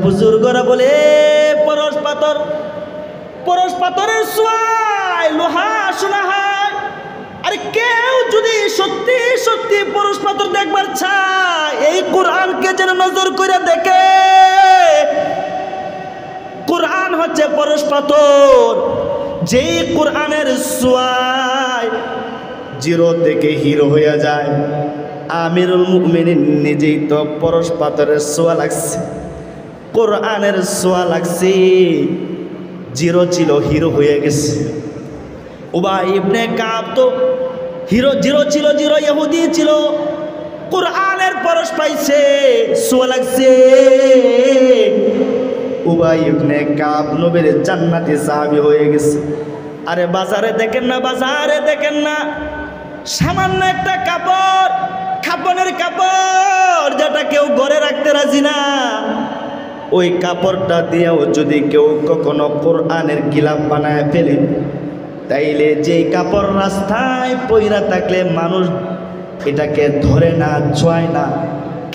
বুজুর্গরা বলে পরশ পাথরের ছোঁয়ায় লোহা শোনা হয়। আরে কেউ যদি সত্যি সত্যি পরশ পাথর দেখবার চায়, এই কোরআনকে যেন নজর করে দেখে। কোরআন হচ্ছে পরশ পাথর, যেই কোরআনের ছোঁয়ায় জিরো থেকে হিরো হয়ে যায়। আমিরুল মুমিনিন নিজেই তো পরশ পাথরের ছোঁয়া লাগছে, কোরআনের ছোঁয়া লাগছে, জিরো ছিল হিরো হয়ে গেছে। উবাই ইবনে কাব তো জিরো ছিল, জিরো ইহুদি ছিল, কোরআনের পরশ পাইছে, ছোঁয়া লাগছে। উবাই ইবনে কাব নবীর জান্নাতি সাহাবী হয়ে গেছে। আরে বাজারে দেখেন না, সামান্য একটা কাপড়, খাপনের কাপড়, যেটা কেউ ঘরে রাখতে রাজি না, ওই কাপড়টা দিয়েও যদি কেউ কখনো কোরআনের গিলাফ বানায় ফেলে, তাইলে যেই কাপড় রাস্তায় পইরা থাকলে মানুষ এটাকে ধরে না, ছোঁয় না,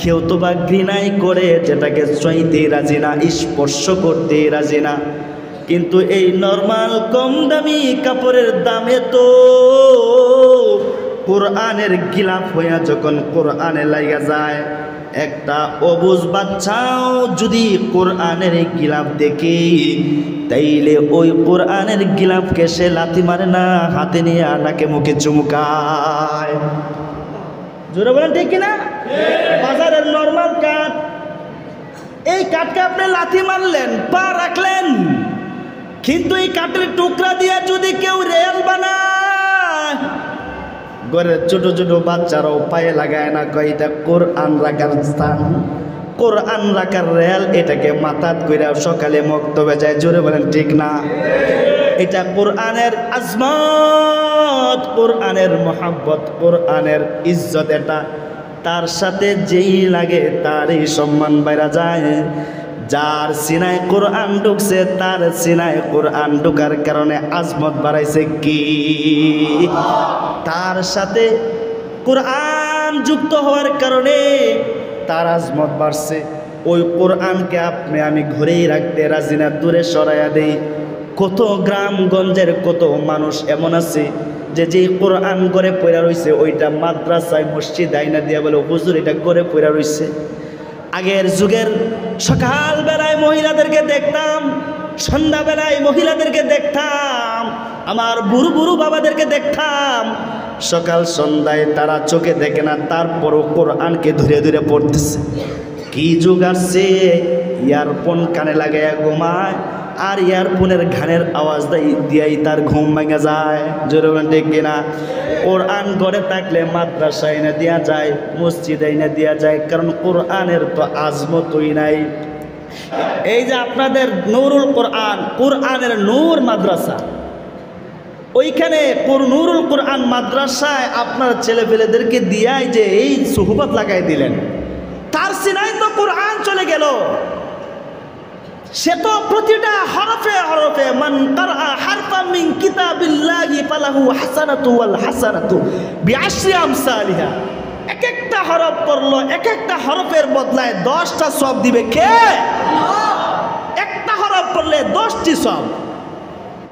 কেউ তো বা ঘৃণাই করে, যেটাকে ছোঁইতে রাজি না, স্পর্শ করতে রাজি না। কিন্তু এই নর্মাল কম দামি কাপড়ের দামে তো কোরআনের গিলাফ হইয়া যখন কোরআনে লাগা যায়, একটা অবুঝ বাচ্চাও যদি কোরআনের গিলাফ দেখে, তাইলে ওই কোরআনের গিলাফকে সে লাথি মারে না, হাতে নিয়ে নাকে মুখে চুমুকায়। জোরে বলেন ঠিক কিনা? বাজারের নর্মাল কাঠ, এই কাঠকে আপনি লাথি মারলেন, পা রাখলেন, কিন্তু এই কাঠের টুকরা দিয়ে যদি কেউ রেল বানায়, ঘরের ছোট ছোট বাচ্চারাও পায়ে লাগায় না, কয় এটা কোরআন রাখার স্থান, কোরআন রাখার রেল, এটাকে মাথাত কইরা সকালে মক্তবে যায়। জোরে বলেন ঠিক না? এটা কোরআনের আজমত, কোরআনের মহাব্বত, কোরআনের ইজ্জত, এটা তার সাথে যেই লাগে তারই সম্মান বাইরা যায়। যার সিনায় কোরআন ঢুকছে, তার সিনায় কোরআন ঢুকার কারণে আজমত বাড়াইছে কি? তার সাথে কোরআন যুক্ত হওয়ার কারণে তার আজমত বাড়ছে। ওই কোরআনকে আপনি আমি ঘরেই রাখতে রাজি না, দূরে সরাইয়া দেই। কত গ্রামগঞ্জের কত মানুষ এমন আছে যে কোরআন ঘরে পড়া রয়েছে, ওইটা মাদ্রাসায় মসজিদ আইনা দিয়া বলে হুজুর এটা ঘরে পড়া রয়েছে। আগের যুগের সকালবেলায় মহিলাদেরকে দেখতাম, সন্ধ্যাবেলায় মহিলাদেরকে দেখতাম, আমার বুড়ো বুড়ো বাবাদেরকে দেখতাম, সকাল সন্ধ্যায় তারা চোখে দেখে না, তারপরও কোরআনকে ধীরে ধীরে পড়তেছে। কি যুগ আসছে, ইয়ারফোন কানে লাগাইয়া ঘুমায়, আর ইয়ারফোনের গানের আওয়াজ দিয়াই তার ঘুম ভেঙে যায়। জোরে বলেন ঠিক কিনা? কোরআন ঘরে থাকলে মাদ্রাসায় এনে দেওয়া যায়, মসজিদে এনে দেওয়া যায়, কারণ কোরআনের তো আজমতই নাই। এই যে আপনাদের নূরুল কোরআন, কোরআনের নূর মাদ্রাসা, ওইখানে নূরুল কোরআন মাদ্রাসায় আপনার ছেলেপেলেদেরকে দিয়াই যে এই সুহবত লাগাই দিলেন, তার সিনায় তো কোরআন চলে গেল। সে তো প্রতিটা হরফে হরফে, মান কারা হারফাম মিন কিতাবিল্লাহি ফালাহু হাসানাতু ওয়াল হাসানাতু বিআশরি আমসালিহা। এক একটা হরফ পড়লো, এক একটা হরফের বদলায় 10টা সওয়াব দিবে কে? একটা হরফ পড়লে 10টি সওয়াব।